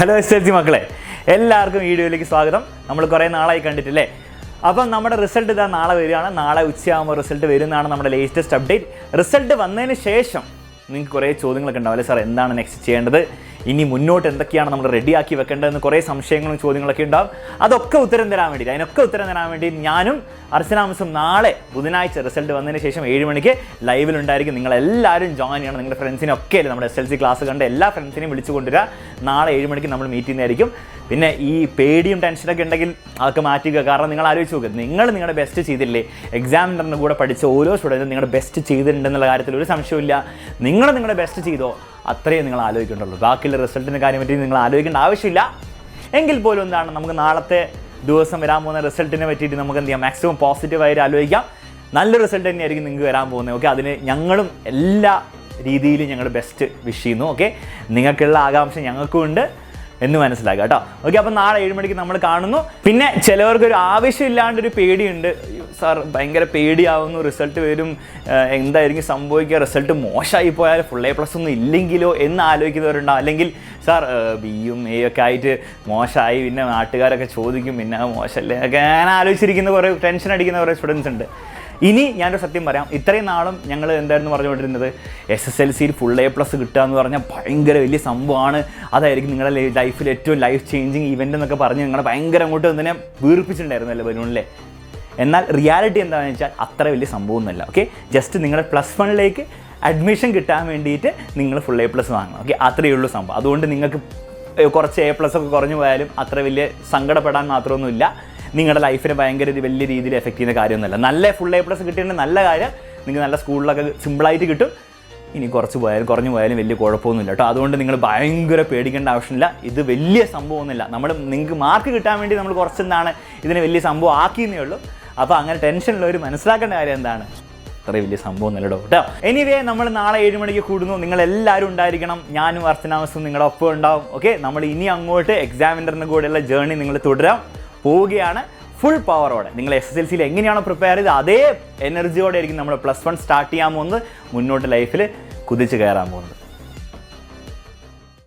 Hello SSLC മക്കളെ, എല്ലാവർക്കും വീഡിയോയിലേക്ക് സ്വാഗതം. നമ്മൾ കുറേ നാളായി കണ്ടിട്ടില്ലേ? അപ്പം നമ്മുടെ റിസൾട്ട് ഇതാ നാളെ വരികയാണ്. നാളെ ഉച്ചയാകുമ്പോൾ റിസൾട്ട് വരുന്നതാണ് നമ്മുടെ ലേറ്റസ്റ്റ് അപ്ഡേറ്റ്. റിസൾട്ട് വന്നതിന് ശേഷം നിങ്ങൾക്ക് കുറേ ചോദ്യങ്ങളൊക്കെ ഉണ്ടാവില്ലേ, സാർ എന്താണ് നെക്സ്റ്റ് ചെയ്യേണ്ടത്, ഇനി മുന്നോട്ട് എന്തൊക്കെയാണ് നമ്മൾ റെഡിയാക്കി വെക്കേണ്ടതെന്ന് കുറേ സംശയങ്ങളും ചോദ്യങ്ങളൊക്കെ ഉണ്ടാവും. അതിനൊക്കെ ഉത്തരം തരാൻ വേണ്ടി ഞാനും അർച്ചനാമസും നാളെ ബുധനാഴ്ച റിസൾട്ട് വന്നതിന് ശേഷം 7 മണിക്ക് ലൈവിലുണ്ടായിരിക്കും. നിങ്ങളെല്ലാവരും ജോയിൻ ചെയ്യണം. നിങ്ങളുടെ ഫ്രണ്ട്സിനൊക്കെ അല്ലേ നമ്മുടെ SSLC ക്ലാസ് കണ്ട് എല്ലാ ഫ്രണ്ട്സിനെയും വിളിച്ചു കൊണ്ടുവരിക. നാളെ 7 മണിക്ക് നമ്മൾ മീറ്റ് ചെയ്യുന്നതായിരിക്കും. പിന്നെ ഈ പേടിയും ടെൻഷനൊക്കെ ഉണ്ടെങ്കിൽ അതൊക്കെ മാറ്റുക. കാരണം നിങ്ങൾ ആലോചിച്ച് നോക്കുക, നിങ്ങൾ നിങ്ങളുടെ ബെസ്റ്റ് ചെയ്തില്ലേ? എക്സാമിൻ്റെ കൂടെ പഠിച്ച ഓരോ സ്റ്റുഡൻറ്റും നിങ്ങളുടെ ബെസ്റ്റ് ചെയ്തിട്ടുണ്ടെന്നുള്ള കാര്യത്തിൽ ഒരു സംശയമില്ല. നിങ്ങളുടെ ബെസ്റ്റ് ചെയ്തോ അത്രയും നിങ്ങൾ ആലോചിക്കേണ്ടുള്ളൂ. ബാക്കിയുള്ള റിസൾട്ടിൻ്റെ കാര്യം പറ്റി നിങ്ങൾ ആലോചിക്കേണ്ട ആവശ്യമില്ല. എങ്കിൽ പോലും എന്താണ്, നമുക്ക് നാളത്തെ ദിവസം വരാൻ പോകുന്ന റിസൾട്ടിനെ പറ്റിയിട്ട് നമുക്ക് എന്ത് ചെയ്യാം, മാക്സിമം പോസിറ്റീവായിട്ട് ആലോചിക്കാം. നല്ല റിസൾട്ട് തന്നെയായിരിക്കും നിങ്ങൾക്ക് വരാൻ പോകുന്നത്. ഓക്കെ, അതിന് ഞങ്ങളും എല്ലാ രീതിയിലും ഞങ്ങൾ ബെസ്റ്റ് വിഷ് ചെയ്യുന്നു. ഓക്കെ, നിങ്ങൾക്കുള്ള ആകാംക്ഷ ഞങ്ങൾക്കും ഉണ്ട് എന്ന് മനസ്സിലാക്കുക കേട്ടോ. ഓക്കെ, അപ്പം നാളെ 7 മണിക്ക് നമ്മൾ കാണുന്നു. പിന്നെ ചിലവർക്കൊരു ആവശ്യമില്ലാണ്ടൊരു പേടിയുണ്ട്, സാർ ഭയങ്കര പേടിയാവുന്നു, റിസൾട്ട് വരും, എന്തായിരിക്കും സംഭവിക്കുക, റിസൾട്ട് മോശമായി പോയാൽ A+ ഒന്നും ഇല്ലെങ്കിലോ എന്ന് ആലോചിക്കുന്നവരുണ്ടാവും. അല്ലെങ്കിൽ സാർ Bയും A ഒക്കെ ആയിട്ട് മോശമായി, പിന്നെ നാട്ടുകാരൊക്കെ ചോദിക്കും, പിന്നെ മോശമല്ലേ ഒക്കെ അങ്ങനെ ആലോചിച്ചിരിക്കുന്ന കുറേ ടെൻഷൻ അടിക്കുന്ന കുറേ സ്റ്റുഡൻസ് ഉണ്ട്. ഇനി ഞാനൊരു സത്യം പറയാം, ഇത്രയും നാളും ഞങ്ങൾ എന്തായിരുന്നു പറഞ്ഞുകൊണ്ടിരുന്നത്, SSLCയിൽ A+ കിട്ടുക എന്ന് പറഞ്ഞാൽ ഭയങ്കര വലിയ സംഭവമാണ്, അതായിരിക്കും നിങ്ങളുടെ ലൈഫിൽ ഏറ്റവും ലൈഫ് ചേഞ്ചിങ് ഇവൻ്റ് എന്നൊക്കെ പറഞ്ഞ് നിങ്ങളെ ഭയങ്കര അങ്ങോട്ട് തന്നെ വീർപ്പിച്ചിട്ടുണ്ടായിരുന്നല്ലോ ബലൂണിലെ. എന്നാൽ റിയാലിറ്റി എന്താണെന്ന് വെച്ചാൽ അത്ര വലിയ സംഭവമൊന്നുമല്ല. ഓക്കെ, ജസ്റ്റ് നിങ്ങളുടെ +1 അഡ്മിഷൻ കിട്ടാൻ വേണ്ടിയിട്ട് നിങ്ങൾ A+ വാങ്ങണം. ഓക്കെ, അത്രയേ ഉള്ളൂ സംഭവം. അതുകൊണ്ട് നിങ്ങൾക്ക് കുറച്ച് A+ ഒക്കെ കുറഞ്ഞു പോയാലും അത്ര വലിയ സങ്കടപ്പെടാൻ മാത്രമൊന്നുമില്ല. നിങ്ങളുടെ ലൈഫിനെ ഭയങ്കര വലിയ രീതിയിൽ എഫക്റ്റ് ചെയ്യുന്ന കാര്യമൊന്നുമല്ല. നല്ല A+ കിട്ടിയിട്ട് നല്ല കാര്യം, നിങ്ങൾക്ക് നല്ല സ്കൂളിലൊക്കെ സിമ്പിളായിട്ട് കിട്ടും. ഇനി കുറഞ്ഞു പോയാലും വലിയ കുഴപ്പമൊന്നുമില്ല കേട്ടോ. അതുകൊണ്ട് നിങ്ങൾ ഭയങ്കര പേടിക്കേണ്ട ആവശ്യമില്ല. ഇത് വലിയ സംഭവമൊന്നുമില്ല. നിങ്ങൾക്ക് മാർക്ക് കിട്ടാൻ വേണ്ടി നമ്മൾ കുറച്ചെന്താണ് ഇതിനെ വലിയ സംഭവം ആക്കിയെന്നേ ഉള്ളൂ. അപ്പോൾ അങ്ങനെ ടെൻഷനുള്ളവർ മനസ്സിലാക്കേണ്ട കാര്യം എന്താണ്, അത്ര വലിയ സംഭവം നല്ലടോ കേട്ടോ. എനിവേ, നമ്മൾ നാളെ 7 മണിക്ക് കൂടുന്നു. നിങ്ങളെല്ലാവരും ഉണ്ടായിരിക്കണം. ഞാനും അർച്ചനാമസും നിങ്ങളുടെ ഒപ്പം ഉണ്ടാവും. ഓക്കെ, നമ്മൾ ഇനി അങ്ങോട്ട് എക്സാമിൻ്റെ കൂടെയുള്ള ജേർണി നിങ്ങൾ തുടരാൻ പോവുകയാണ് ഫുൾ പവറോടെ. നിങ്ങൾ SSLCയിൽ എങ്ങനെയാണോ പ്രിപ്പയർ ചെയ്ത് അതേ എനർജിയോടെ ആയിരിക്കും നമ്മൾ +1 സ്റ്റാർട്ട് ചെയ്യാൻ പോകുന്നത്, മുന്നോട്ട് ലൈഫിൽ കുതിച്ച് കയറാൻ പോകുന്നത്.